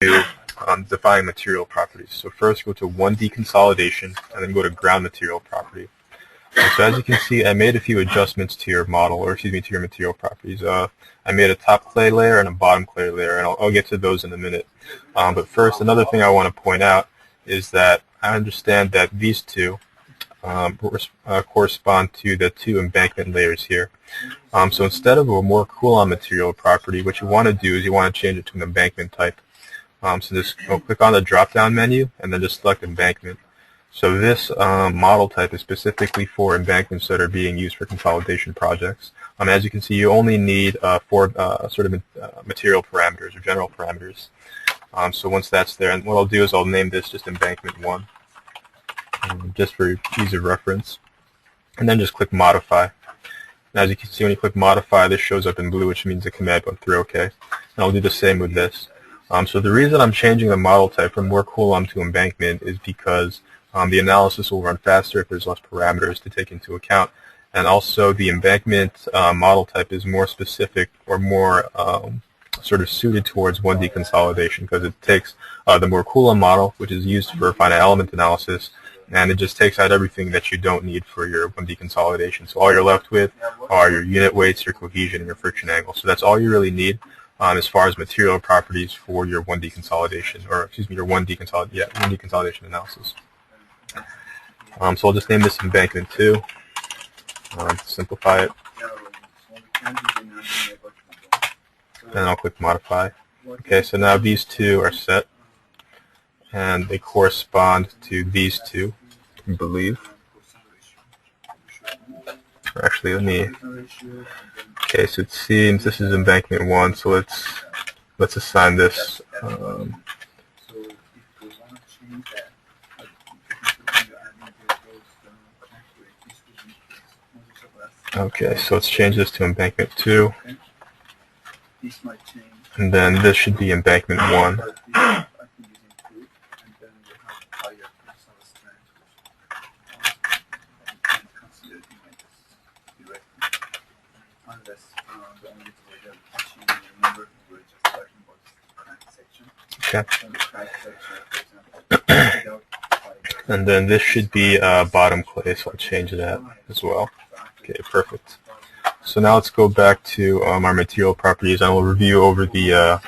to define material properties. So first go to 1D consolidation and then go to ground material property. So as you can see, I made a few adjustments to your model, or excuse me, to your material properties. I made a top clay layer and a bottom clay layer, and I'll get to those in a minute. But first, another thing I want to point out is that I understand that these two correspond to the two embankment layers here. So instead of a more cool-on material property, what you want to do is you want to change it to an embankment type. So just click on the drop-down menu and then just select embankment. So this model type is specifically for embankments that are being used for consolidation projects. As you can see, you only need four material parameters or general parameters. So once that's there, and what I'll do is I'll name this just embankment 1, just for ease of reference. And then just click modify. And as you can see, when you click modify, this shows up in blue, which means the command went through OK. And I'll do the same with this. So the reason I'm changing the model type from more cool-on to embankment is because the analysis will run faster if there's less parameters to take into account. And also the embankment model type is more specific or more sort of suited towards 1D consolidation because it takes the more cool-on model, which is used for finite element analysis, and it just takes out everything that you don't need for your 1D consolidation. So all you're left with are your unit weights, your cohesion, and your friction angle. So that's all you really need as far as material properties for your 1D consolidation, or excuse me, your 1D consolidation analysis. So I'll just name this embankment 2, simplify it, and I'll click modify. Okay, so now these two are set, and they correspond to these two, I believe. Actually, okay, so it seems this is embankment 1, so let's assign this okay, so let's change this to embankment 2, and then this should be embankment 1. Okay. And then this should be bottom clay, so I'll change that as well. Okay, perfect. So now let's go back to our material properties, and we'll review over the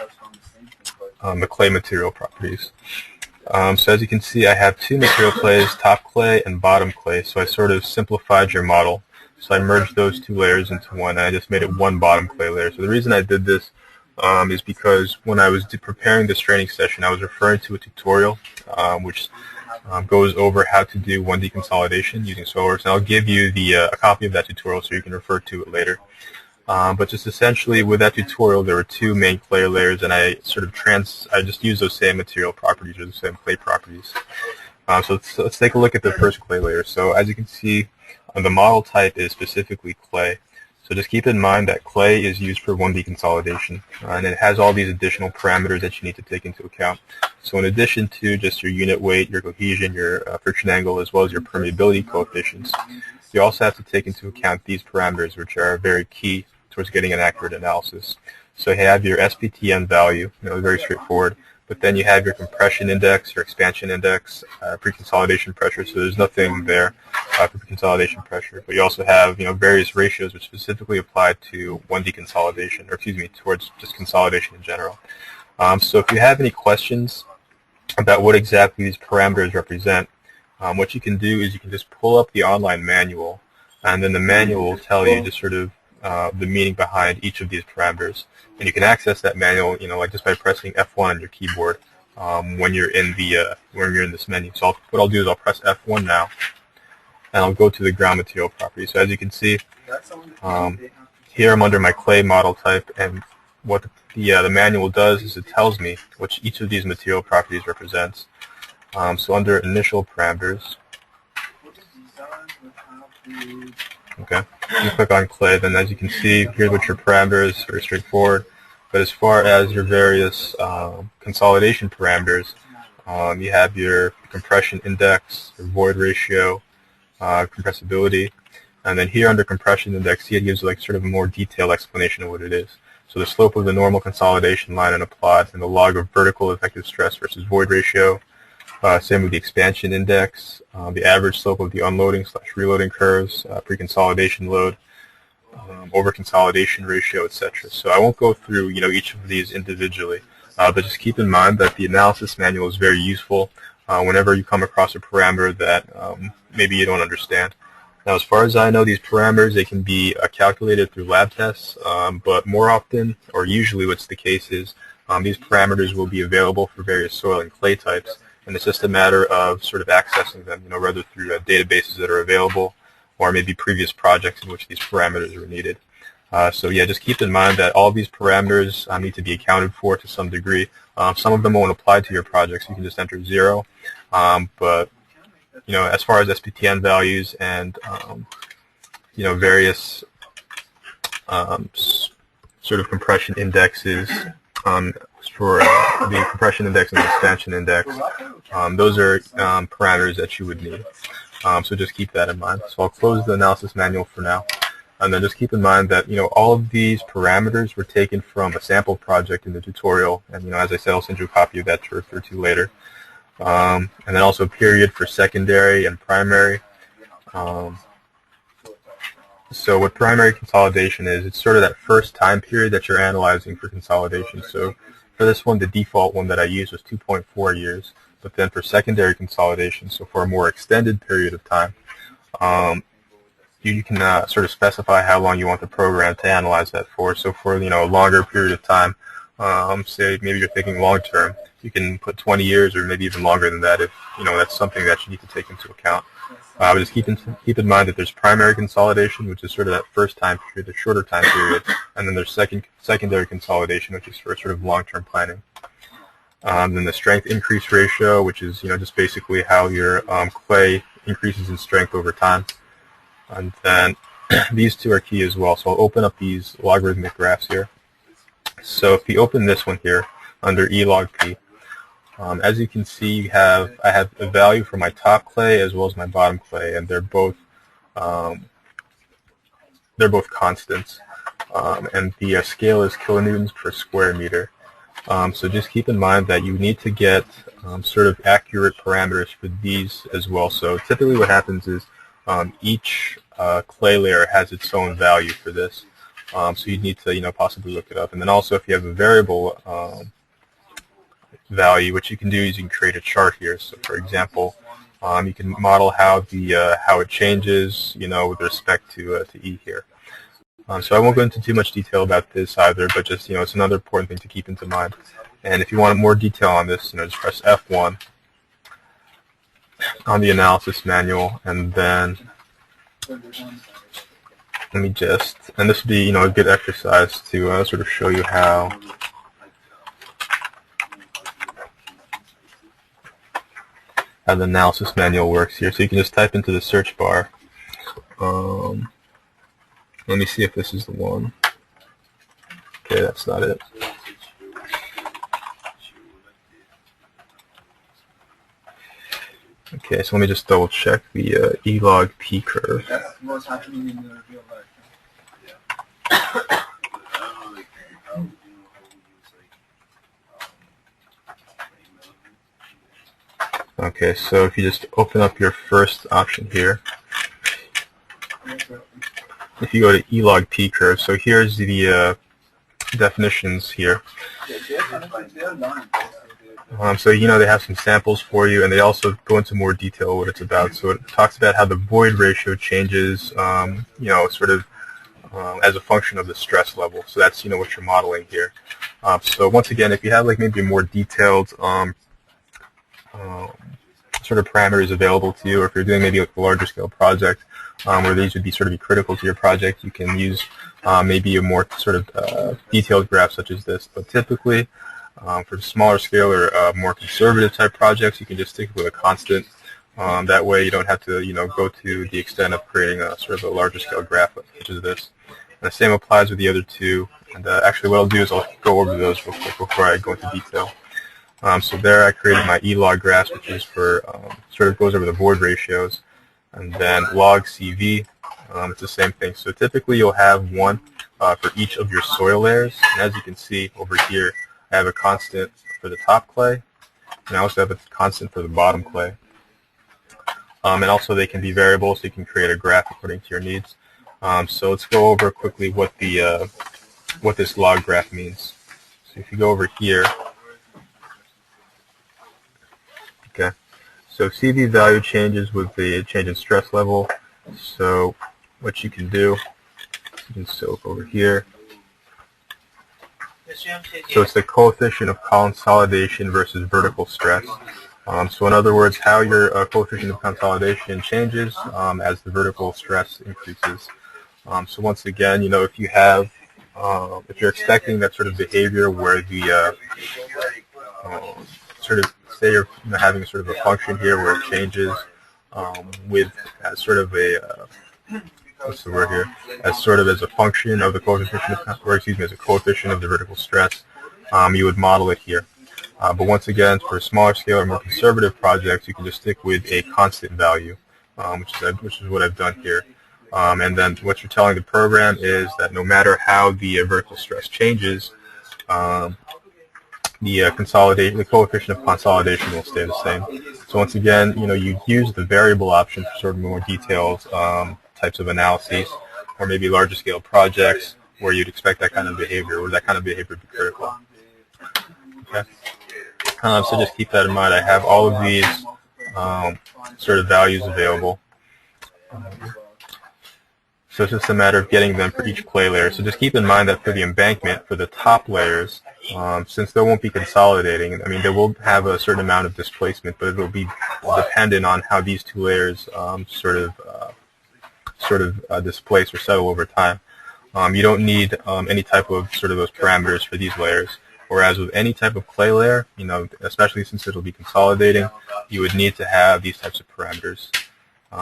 clay material properties. So as you can see, I have two material clays, top clay and bottom clay, so I sort of simplified your model. So I merged those two layers into one, and I just made it one bottom clay layer. So the reason I did this is because when I was preparing this training session, I was referring to a tutorial which goes over how to do 1D consolidation using SoilWorks, and I'll give you a copy of that tutorial so you can refer to it later. But just essentially with that tutorial, there were two main clay layers, and I just used those same material properties or the same clay properties. So let's take a look at the first clay layer. So as you can see, the model type is specifically clay. So just keep in mind that clay is used for 1D consolidation, and it has all these additional parameters that you need to take into account. So in addition to just your unit weight, your cohesion, your friction angle, as well as your permeability coefficients, you also have to take into account these parameters, which are very key towards getting an accurate analysis. So you have your SPTN value, very straightforward, but then you have your compression index, your expansion index, pre-consolidation pressure, so there's nothing there for pre-consolidation pressure. But you also have various ratios which specifically apply to 1D consolidation, or excuse me, towards just consolidation in general. So if you have any questions about what exactly these parameters represent, what you can do is you can just pull up the online manual, and then the manual will tell you just sort of the meaning behind each of these parameters. And you can access that manual, like just by pressing F1 on your keyboard when you're in this menu. So what I'll do is I'll press F1 now, and I'll go to the ground material property. So as you can see, here I'm under my clay model type, and what the manual does is it tells me what each of these material properties represents. So under initial parameters, okay, you click on clay, then as you can see, here's what your parameters are, very straightforward. But as far as your various consolidation parameters, you have your compression index, your void ratio, compressibility, and then here under compression index, it gives like sort of a more detailed explanation of what it is. So the slope of the normal consolidation line and a plot, and the log of vertical effective stress versus void ratio. Same with the expansion index, the average slope of the unloading/reloading curves, pre-consolidation load, over-consolidation ratio, etc. So I won't go through each of these individually, but just keep in mind that the analysis manual is very useful whenever you come across a parameter that maybe you don't understand. Now, as far as I know, these parameters, they can be calculated through lab tests, but more often, or usually what's the case is, these parameters will be available for various soil and clay types, and it's just a matter of sort of accessing them, whether through databases that are available or maybe previous projects in which these parameters were needed. So yeah, just keep in mind that all of these parameters need to be accounted for to some degree. Some of them won't apply to your project, so you can just enter 0, but as far as SPTN values and various sort of compression indexes for the compression index and the expansion index, those are parameters that you would need. So just keep that in mind. So I'll close the analysis manual for now, and then just keep in mind that all of these parameters were taken from a sample project in the tutorial, and as I said, I'll send you a copy of that to refer to later. And then also a period for secondary and primary. So what primary consolidation is, it's sort of that first time period that you're analyzing for consolidation. So for this one, the default one that I used was 2.4 years. But then for secondary consolidation, so for a more extended period of time, you can sort of specify how long you want the program to analyze that for. So for a longer period of time, say maybe you're thinking long term, you can put 20 years or maybe even longer than that if that's something that you need to take into account. But just keep in mind that there's primary consolidation, which is sort of that first time period, the shorter time period, and then there's secondary consolidation, which is for sort of long-term planning. Then the strength increase ratio, which is just basically how your clay increases in strength over time. And then these two are key as well. So I'll open up these logarithmic graphs here. So if you open this one here under E log P, as you can see, I have a value for my top clay as well as my bottom clay, and they're both constants, and the scale is kilonewtons per square meter. So just keep in mind that you need to get sort of accurate parameters for these as well. So typically what happens is each clay layer has its own value for this. So you need to possibly look it up. And then also if you have a variable value, what you can do is you can create a chart here. So for example, you can model how it changes with respect to E here. So I won't go into too much detail about this either, but just it's another important thing to keep into mind. And if you want more detail on this, just press F1 on the analysis manual, and then let me and this would be a good exercise to sort of show you how the analysis manual works here. So you can just type into the search bar. Let me see if this is the one. Okay, that's not it. Okay, so let me just double check the E log P curve. That's what's happening in the real life. Okay, so if you just open up your first option here, if you go to E log P curve, so here's the definitions here. So they have some samples for you, and they also go into more detail what it's about. So it talks about how the void ratio changes, sort of as a function of the stress level. So that's what you're modeling here. So once again, if you have maybe a more detailed sort of parameters available to you, or if you're doing maybe a larger scale project where these would be sort of critical to your project, you can use maybe a more sort of detailed graph such as this. But typically, for smaller scale or more conservative type projects, you can just stick with a constant. That way you don't have to go to the extent of creating a sort of a larger scale graph such as this. And the same applies with the other two. And actually what I'll do is I'll go over those real quick before I go into detail. So there I created my E-log graphs, which is for sort of goes over the void ratios, and then log CV, It's the same thing. So typically you'll have one for each of your soil layers. And as you can see over here, I have a constant for the top clay, and I also have a constant for the bottom clay. And also they can be variable, so you can create a graph according to your needs. So let's go over quickly what this log graph means. So if you go over here, okay, so CV value changes with the change in stress level. So what you can do, you can soak over here. So it's the coefficient of consolidation versus vertical stress. So in other words, how your coefficient of consolidation changes as the vertical stress increases. So once again, if you have, if you're expecting that sort of behavior where the sort of, say you're having sort of a function here where it changes with as sort of a what's the word here? As sort of as a function of the coefficient of, or excuse me, as a coefficient of the vertical stress, you would model it here. But once again, for smaller scale or more conservative projects, you can just stick with a constant value, which is what I've done here. And then what you're telling the program is that no matter how the vertical stress changes, the coefficient of consolidation will stay the same. So once again, you use the variable option for sort of more detailed types of analyses, or maybe larger scale projects where you'd expect that kind of behavior, or that kind of behavior would be critical. Okay. So just keep that in mind. I have all of these sort of values available. So it's just a matter of getting them for each clay layer. So just keep in mind that for the embankment, for the top layers, since they won't be consolidating, I mean, they will have a certain amount of displacement, but it will be dependent on how these two layers sort of displace or settle over time. You don't need any type of sort of those parameters for these layers. Whereas with any type of clay layer, especially since it'll be consolidating, you would need to have these types of parameters.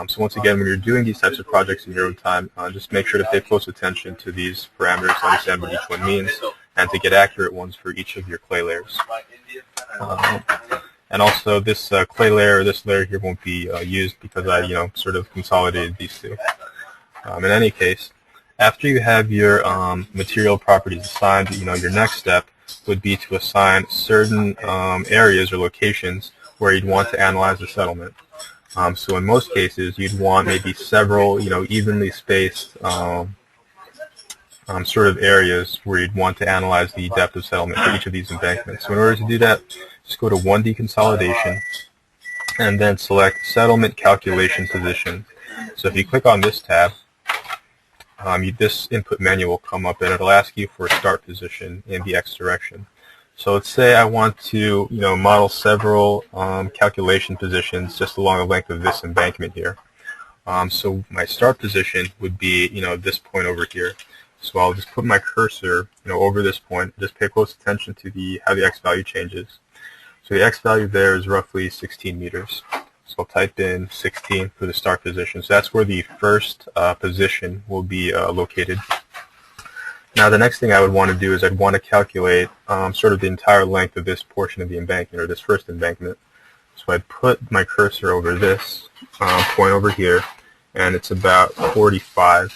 So once again, when you're doing these types of projects in your own time, just make sure to pay close attention to these parameters to understand what each one means, and to get accurate ones for each of your clay layers. And also, this clay layer or this layer here won't be used because I, sort of consolidated these two. In any case, after you have your material properties assigned, your next step would be to assign certain areas or locations where you'd want to analyze the settlement. So in most cases, you'd want maybe several, evenly spaced sort of areas where you'd want to analyze the depth of settlement for each of these embankments. So in order to do that, just go to 1D consolidation and then select settlement calculation position. So if you click on this tab, this input menu will come up and it'll ask you for a start position in the X direction. So let's say I want to, model several calculation positions just along the length of this embankment here. So my start position would be, this point over here. So I'll just put my cursor, over this point. Just pay close attention to how the X value changes. So the X value there is roughly 16 meters. So I'll type in 16 for the start position. So that's where the first position will be located. Now the next thing I would want to do is I'd want to calculate sort of the entire length of this portion of the embankment, or this first embankment. So I'd put my cursor over this point over here, and it's about 45.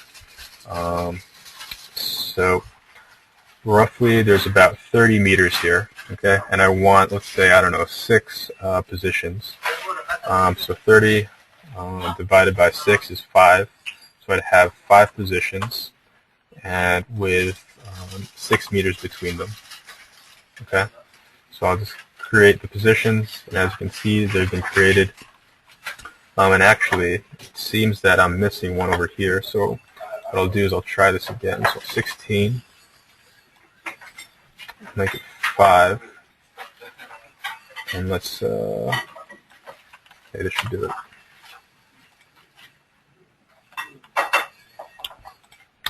So roughly there's about 30 meters here, okay? And I want, let's say, I don't know, 6 positions. So 30 divided by 6 is 5. So I'd have 5 positions, and with 6 meters between them. Okay, so I'll just create the positions, and as you can see, they've been created. And actually, it seems that I'm missing one over here. So what I'll do is I'll try this again. So 16, make it 5, and let's. Okay, this should do it.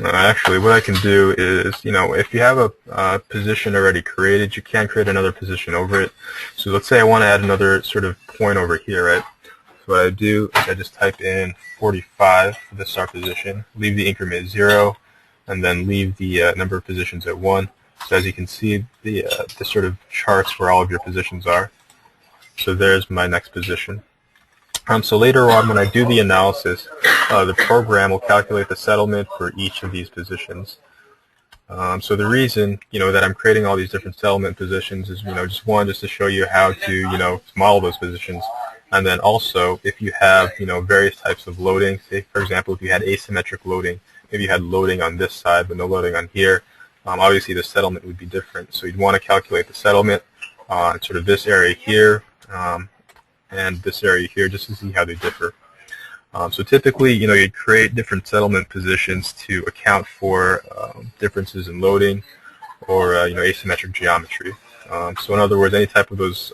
Actually, what I can do is, if you have a position already created, you can create another position over it. So let's say I want to add another sort of point over here, right? So what I do is I just type in 45 for the start position, leave the increment 0, and then leave the number of positions at 1. So as you can see, the sort of charts where all of your positions are. So there's my next position. So later on, when I do the analysis, the program will calculate the settlement for each of these positions. So the reason, that I'm creating all these different settlement positions is, just to show you how to, model those positions. And then also, if you have, various types of loading, say, for example, if you had asymmetric loading, maybe you had loading on this side but no loading on here, obviously the settlement would be different. So you'd want to calculate the settlement on sort of this area here and this area here just to see how they differ. So typically, you'd create different settlement positions to account for differences in loading or, asymmetric geometry. So in other words, any type of those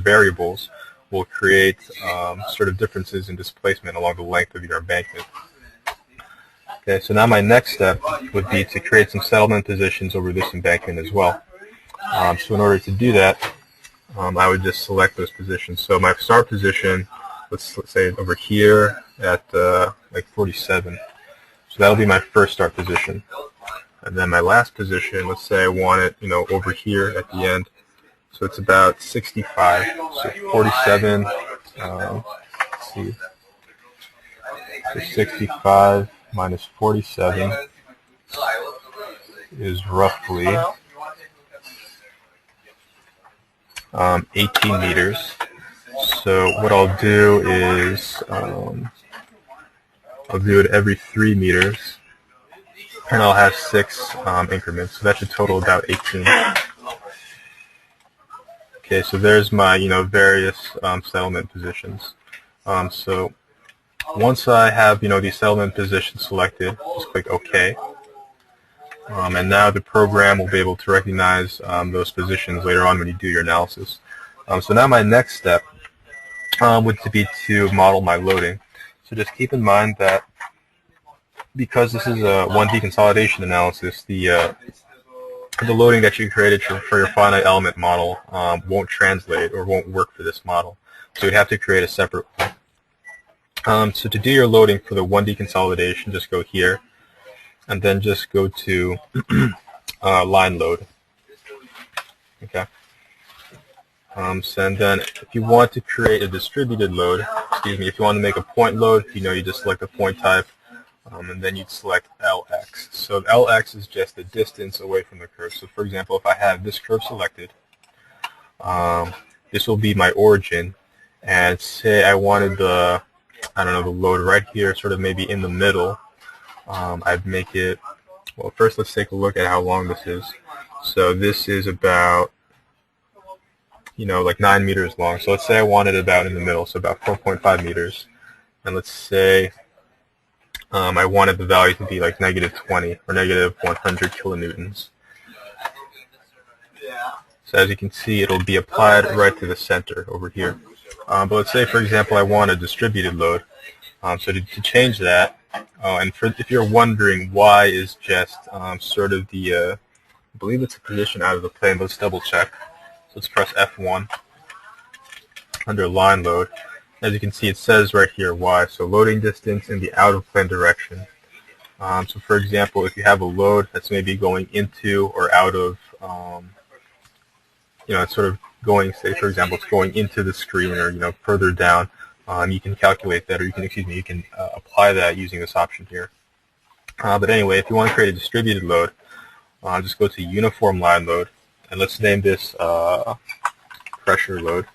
variables will create sort of differences in displacement along the length of your embankment. Okay, so now my next step would be to create some settlement positions over this embankment as well. So in order to do that, I would just select those positions. So my start position, let's say over here at like 47. So that'll be my first start position. And then my last position, let's say I want it, over here at the end. So it's about 65. So 47, let's see. So 65 minus 47 is roughly 18 meters. So what I'll do is I'll do it every 3 meters, and I'll have 6 increments. So that should total about 18. Okay, so there's my various settlement positions. So once I have these settlement positions selected, just click OK. And now the program will be able to recognize those positions later on when you do your analysis. So now my next step would be to model my loading. So just keep in mind that because this is a 1D consolidation analysis, the loading that you created for your finite element model won't translate or won't work for this model. So you'd have to create a separate one. So to do your loading for the 1D consolidation, just go here, and then just go to line load. Okay. So and then if you want to create a distributed load, if you want to make a point load, you just select a point type, and then you'd select LX. So LX is just the distance away from the curve. So for example, if I have this curve selected, this will be my origin, and say I wanted the load right here, sort of maybe in the middle. I'd make it, well, first let's take a look at how long this is. So this is about, like 9 meters long. So let's say I want it about in the middle, so about 4.5 meters. And let's say I wanted the value to be like -20 or -100 kilonewtons. So as you can see, it'll be applied right to the center over here. But let's say, for example, I want a distributed load. So to change that, and if you're wondering why is just sort of the, I believe it's a position out of the plane, let's double check. So let's press F1 under line load. As you can see, it says right here Y, so loading distance in the out of plane direction. So for example, if you have a load that's maybe going into or out of, it's sort of going, say for example, it's going into the screen or further down, you can calculate that, or you can apply that using this option here. But anyway, if you want to create a distributed load, just go to uniform line load, and let's name this pressure load.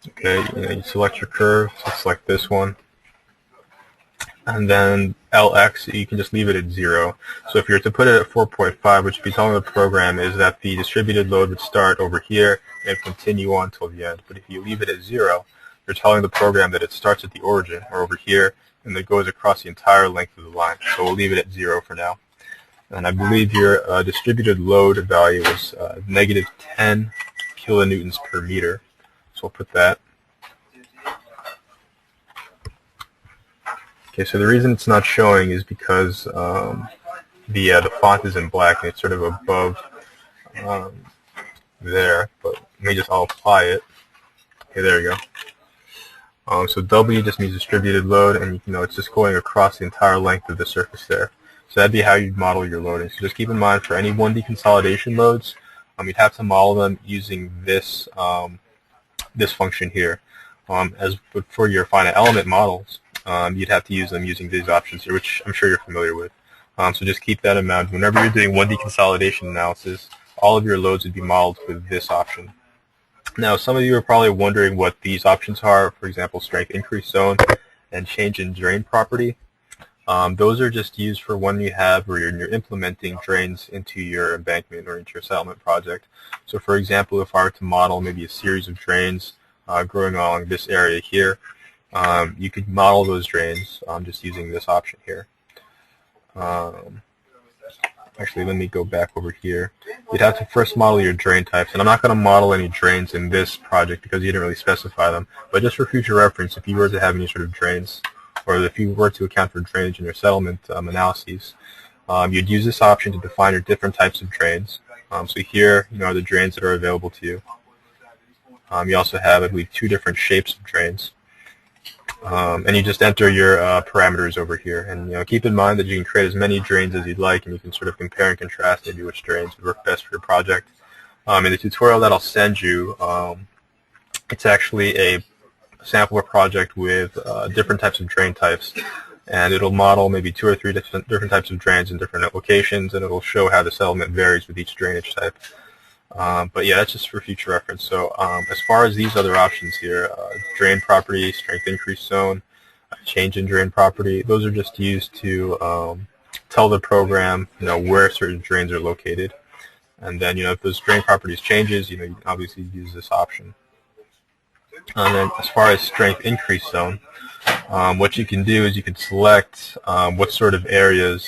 Okay, you select your curve, so select this one. And then LX, you can just leave it at 0. So if you're to put it at 4.5, what you'd be telling the program is that the distributed load would start over here and continue on till the end. But if you leave it at 0, you're telling the program that it starts at the origin, or over here, and it goes across the entire length of the line. So we'll leave it at 0 for now. And I believe your distributed load value was -10 kilonewtons per meter. So we'll put that. Okay, so the reason it's not showing is because the font is in black and it's sort of above there. But I'll apply it. Okay, there you go. So W just means distributed load, and it's just going across the entire length of the surface there. So that'd be how you'd model your loading. So just keep in mind for any 1D consolidation loads, you'd have to model them using this this function here. But for your finite element models, you'd have to use them using these options here, which I'm sure you're familiar with. So just keep that in mind. Whenever you're doing 1D consolidation analysis, all of your loads would be modeled with this option. Now, some of you are probably wondering what these options are. For example, strength increase zone and change in drain property. Those are just used for when you have or you're implementing drains into your embankment or into your settlement project. So for example, if I were to model maybe a series of drains growing along this area here, you could model those drains just using this option here. Actually, let me go back over here. You'd have to first model your drain types, and I'm not going to model any drains in this project because you didn't really specify them, but just for future reference, if you were to have any sort of drains, or if you were to account for drainage in your settlement analyses, you'd use this option to define your different types of drains. So here, are the drains that are available to you. You also have, I believe, 2 different shapes of drains. And you just enter your parameters over here. And keep in mind that you can create as many drains as you'd like, and you can sort of compare and contrast maybe which drains would work best for your project. In the tutorial that I'll send you, it's actually a sample project with different types of drain types, and it'll model maybe 2 or 3 different types of drains in different locations, and it'll show how the settlement varies with each drainage type. But yeah, that's just for future reference. So as far as these other options here, drain property, strength increase zone, change in drain property, those are just used to tell the program where certain drains are located. And then if those drain properties changes, you can obviously use this option. And then as far as strength increase zone, what you can do is you can select what sort of areas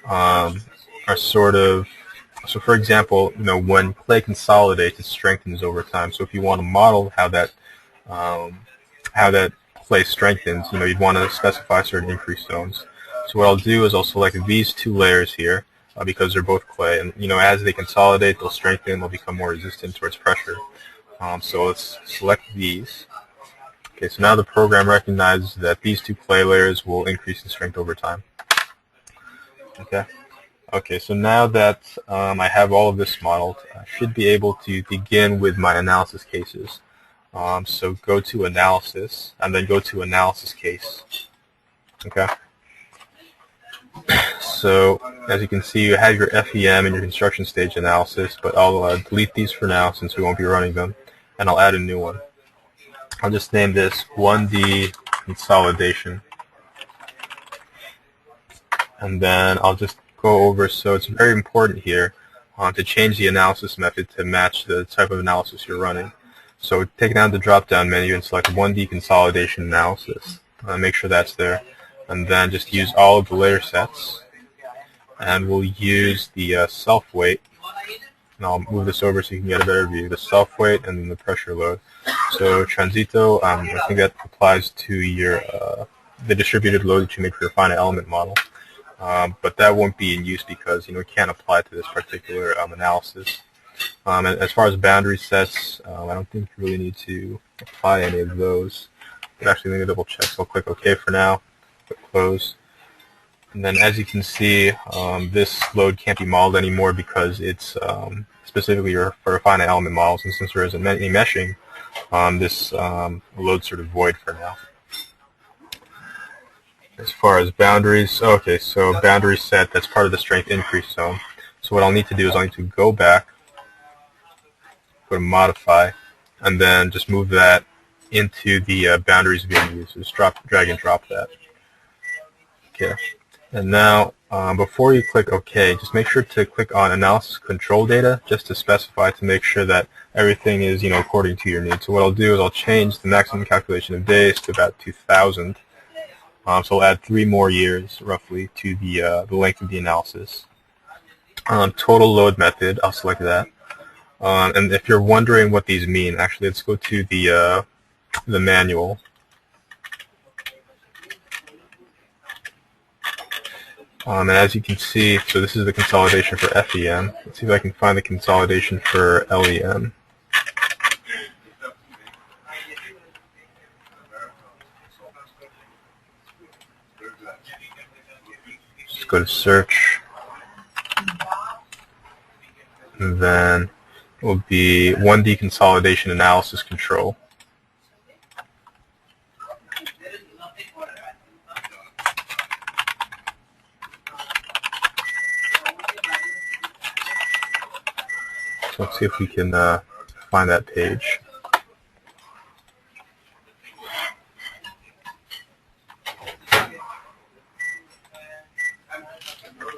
are sort of, so for example, when clay consolidates, it strengthens over time. So if you want to model how that clay strengthens, you'd want to specify certain increase zones. So what I'll do is I'll select these 2 layers here because they're both clay, and as they consolidate, they'll strengthen, they'll become more resistant towards pressure. So let's select these. Okay, so now the program recognizes that these 2 clay layers will increase in strength over time. Okay, so now that I have all of this modeled, I should be able to begin with my analysis cases. So go to Analysis, and then go to Analysis Case. Okay. So as you can see, you have your FEM and your construction stage analysis, but I'll delete these for now since we won't be running them, and I'll add a new one. I'll just name this 1D consolidation, and then I'll just go over. So it's very important here to change the analysis method to match the type of analysis you're running. So take down the drop-down menu and select 1D consolidation analysis. Make sure that's there, and then just use all of the layer sets, and we'll use the self-weight, and I'll move this over so you can get a better view, the self-weight and then the pressure load. So transito, I think that applies to your the distributed load that you make for your finite element model, but that won't be in use because it can't apply to this particular analysis. And as far as boundary sets, I don't think you really need to apply any of those. But actually, let me double check. So I'll click OK for now, click Close. And then as you can see, this load can't be modeled anymore because it's specifically for finite element models, and since there isn't any meshing, this load's sort of void for now. As far as boundaries, okay, so boundary set, that's part of the strength increase zone. So what I'll need to do is I'll need to go back, go to Modify, and then just move that into the boundaries being used. So just drag and drop that. Okay. And now, before you click OK, just make sure to click on Analysis Control Data just to specify to make sure that everything is, according to your needs. So what I'll do is I'll change the maximum calculation of days to about 2,000. So I'll add 3 more years, roughly, to the length of the analysis. Total load method, I'll select that. And if you're wondering what these mean, actually, let's go to the manual. And as you can see, so this is the consolidation for FEM. Let's see if I can find the consolidation for LEM. go to search, and then it will be 1D consolidation analysis control. So let's see if we can find that page.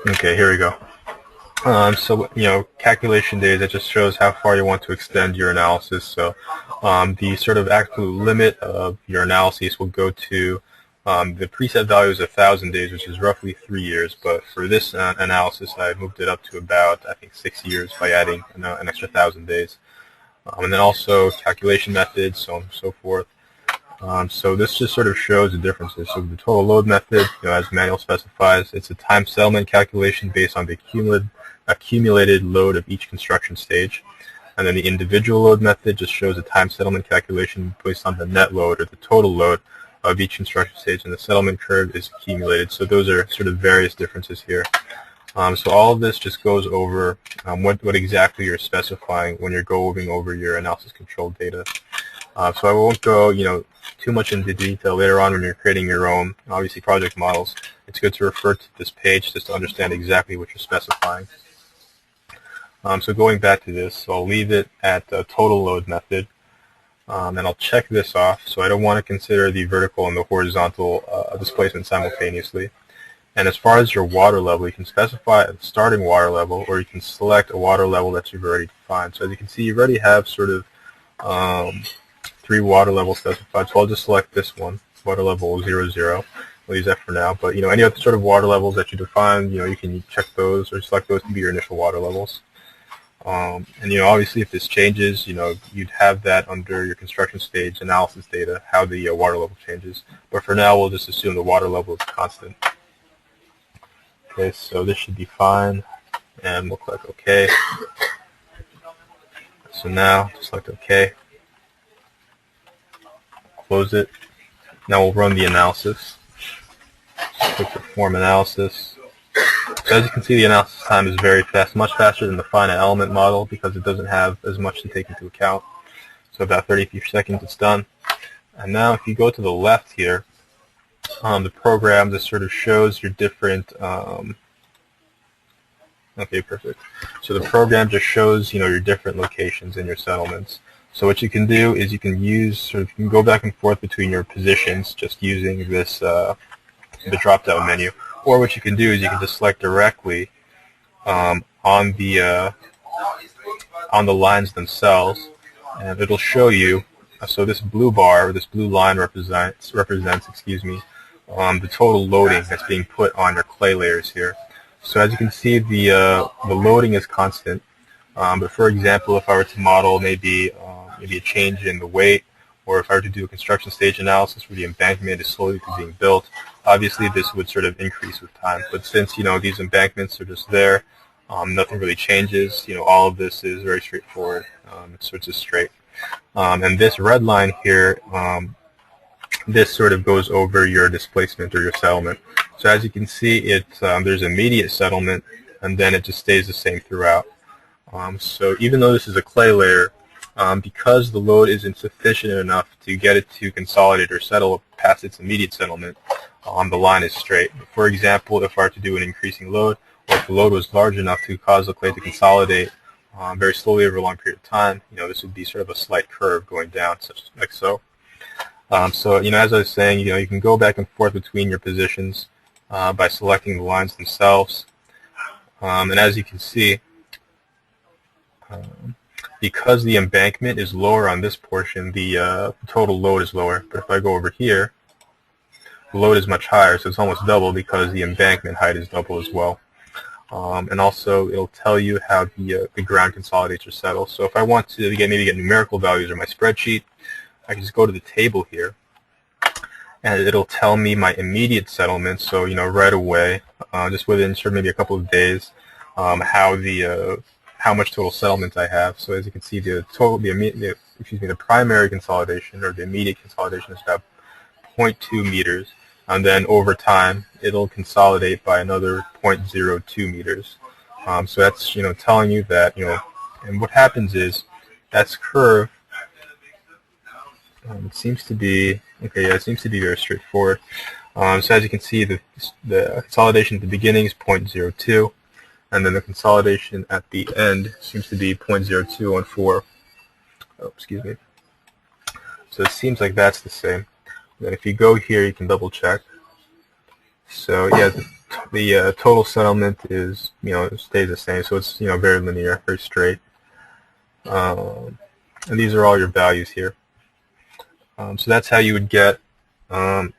Okay, here we go. So, calculation days, that just shows how far you want to extend your analysis. So the sort of absolute limit of your analysis will go to the preset value is 1,000 days, which is roughly 3 years. But for this analysis, I moved it up to about, I think, 6 years by adding an extra 1,000 days. And then also calculation methods, so on and so forth. So this just sort of shows the differences. So the total load method, as the manual specifies, it's a time settlement calculation based on the accumulated load of each construction stage. And then the individual load method just shows a time settlement calculation based on the net load or the total load of each construction stage, and the settlement curve is accumulated. So those are sort of various differences here. So all of this just goes over what exactly you're specifying when you're going over your analysis control data. So I won't go, too much into detail later on when you're creating your own, obviously, project models. It's good to refer to this page just to understand exactly what you're specifying. So going back to this, so I'll leave it at the total load method, and I'll check this off. So I don't want to consider the vertical and the horizontal displacement simultaneously. And as far as your water level, you can specify a starting water level, or you can select a water level that you've already defined. So as you can see, you already have sort of 3 water levels specified. So I'll just select this one, water level 00. We'll use that for now. But any other sort of water levels that you define, you can check those or select those to be your initial water levels. And obviously, if this changes, you'd have that under your construction stage analysis data, how the water level changes. But for now, we'll just assume the water level is constant. Okay, so this should be fine, and we'll click OK. So now, select OK. Close it. Now we'll run the analysis. Just click Perform Analysis. So as you can see, the analysis time is very fast, much faster than the finite element model because it doesn't have as much to take into account. So about 30 seconds, it's done. And now if you go to the left here, the program just sort of shows your different, okay, perfect. So the program just shows, your different locations in your settlements. So what you can do is you can use, you can go back and forth between your positions just using this, the drop-down menu. Or what you can do is you can just select directly on the lines themselves, and it'll show you. So this blue bar, or this blue line represents, the total loading that's being put on your clay layers here. So as you can see, the loading is constant. But for example, if I were to model maybe a change in the weight, or if I were to do a construction stage analysis where the embankment is slowly being built, obviously this would sort of increase with time. But since these embankments are just there, nothing really changes. All of this is very straightforward. So it's just straight. And this red line here, this sort of goes over your displacement or your settlement. So as you can see, there's immediate settlement, and then it just stays the same throughout. So even though this is a clay layer, because the load isn't sufficient enough to get it to consolidate or settle past its immediate settlement, the line is straight. For example, if I were to do an increasing load, or if the load was large enough to cause the clay to consolidate very slowly over a long period of time, this would be sort of a slight curve going down, like so. So, as I was saying, you can go back and forth between your positions by selecting the lines themselves. And as you can see, because the embankment is lower on this portion, the total load is lower. But if I go over here, the load is much higher, so it's almost double because the embankment height is double as well. And also, it'll tell you how the ground consolidates or settles. So if I want to maybe get numerical values or my spreadsheet, I can just go to the table here, and it'll tell me my immediate settlement. So right away, just within sort of maybe a couple of days, how much total settlement I have. So as you can see, the primary consolidation or the immediate consolidation is about 0.2 meters. and then over time it'll consolidate by another 0.02 meters. So that's telling you that and what happens is that's curve. It seems to be okay. Yeah, it seems to be very straightforward. So as you can see, the consolidation at the beginning is 0.02, and then the consolidation at the end seems to be 0.0214. Oh, excuse me. So it seems like that's the same. Then if you go here, you can double check. So yeah, the total settlement is stays the same. So it's very linear, very straight. And these are all your values here. So that's how you would get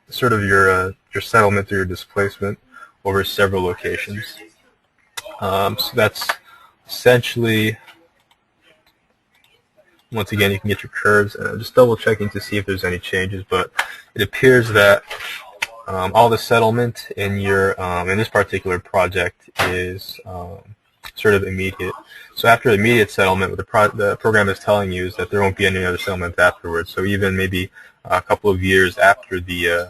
sort of your settlement or your displacement over several locations. So that's essentially, once again, you can get your curves. Just double checking to see if there's any changes, but it appears that all the settlement in your in this particular project is sort of immediate. So after immediate settlement, what the program is telling you is that there won't be any other settlement afterwards. So even maybe a couple of years after the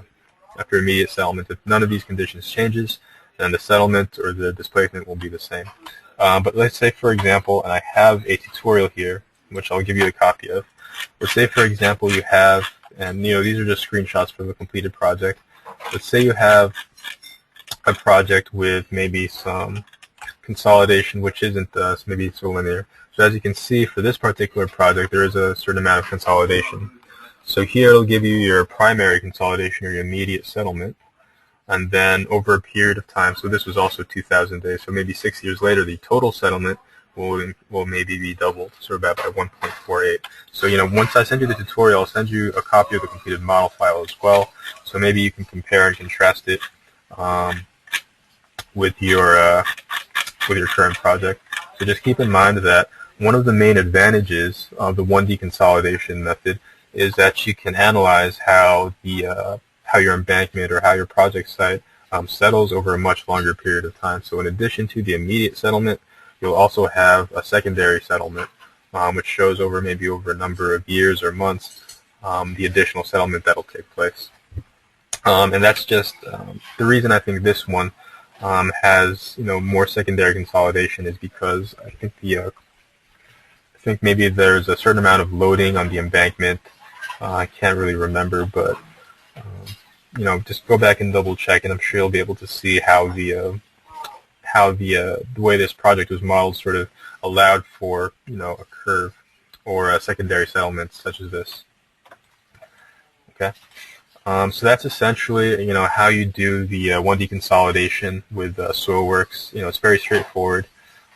after immediate settlement, if none of these conditions changes, then the settlement or the displacement will be the same. But let's say, for example, and I have a tutorial here, which I'll give you a copy of. Let's say, for example, you have, and these are just screenshots for the completed project. Let's say you have a project with maybe some consolidation which isn't maybe so linear. So as you can see, for this particular project, there is a certain amount of consolidation. So here it'll give you your primary consolidation or your immediate settlement, and then over a period of time, so this was also 2,000 days, so maybe 6 years later, the total settlement will maybe be doubled, so about by 1.48. So once I send you the tutorial, I'll send you a copy of the completed model file as well. So maybe you can compare and contrast it with your current project. So just keep in mind that one of the main advantages of the 1D consolidation method is that you can analyze how your embankment or how your project site settles over a much longer period of time. So in addition to the immediate settlement, you'll also have a secondary settlement, which shows maybe over a number of years or months the additional settlement that will take place. And that's just the reason I think this one has more secondary consolidation is because I think maybe there's a certain amount of loading on the embankment. I can't really remember, but just go back and double check, and I'm sure you'll be able to see how the way this project was modeled sort of allowed for a curve or a secondary settlement such as this. Okay. So that's essentially, how you do the 1D consolidation with SoilWorks. It's very straightforward.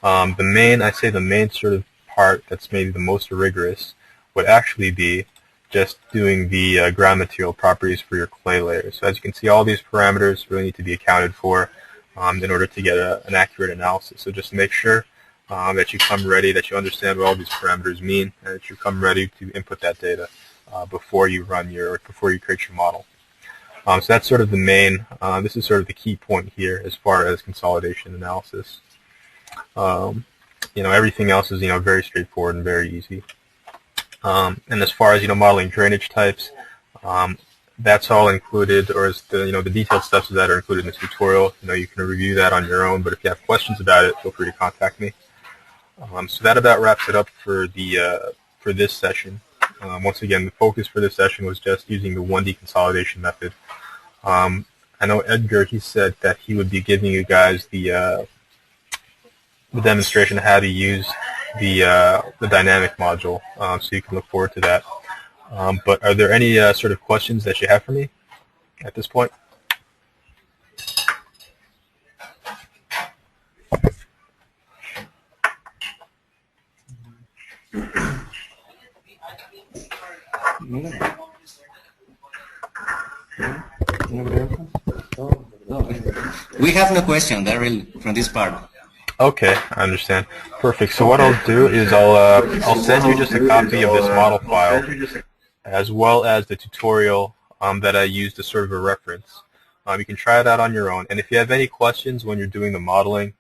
The main sort of part that's maybe the most rigorous would actually be just doing the ground material properties for your clay layers. So as you can see, all these parameters really need to be accounted for in order to get an accurate analysis. So just make sure that you come ready, that you understand what all these parameters mean, and that you come ready to input that data before you create your model. So that's sort of the main, this is sort of the key point here as far as consolidation analysis. Everything else is, very straightforward and very easy. And as far as, modeling drainage types, that's all included, or is the detailed steps of that are included in this tutorial. You can review that on your own, but if you have questions about it, feel free to contact me. So that about wraps it up for this session. Once again, the focus for this session was just using the 1D consolidation method. I know Edgar, he said that he would be giving you guys the demonstration of how to use the dynamic module, so you can look forward to that. But are there any sort of questions that you have for me at this point? We have no question from this part. Okay, I understand. Perfect. So what I'll do is I'll send you just a copy of this model file, as well as the tutorial that I used as sort of a reference. You can try it out on your own. And if you have any questions when you're doing the modeling,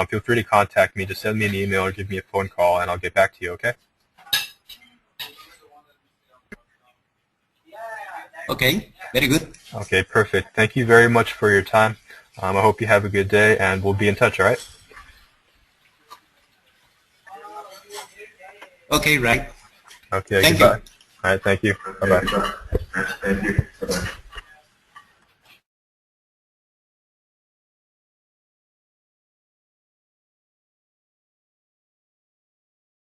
feel free to contact me. Just send me an email or give me a phone call, and I'll get back to you, okay? Okay, very good. Okay, perfect. Thank you very much for your time. I hope you have a good day, and we'll be in touch, all right? Okay, right. Okay, Thank goodbye. you. All right, thank you. Bye-bye. Thank you. Bye-bye.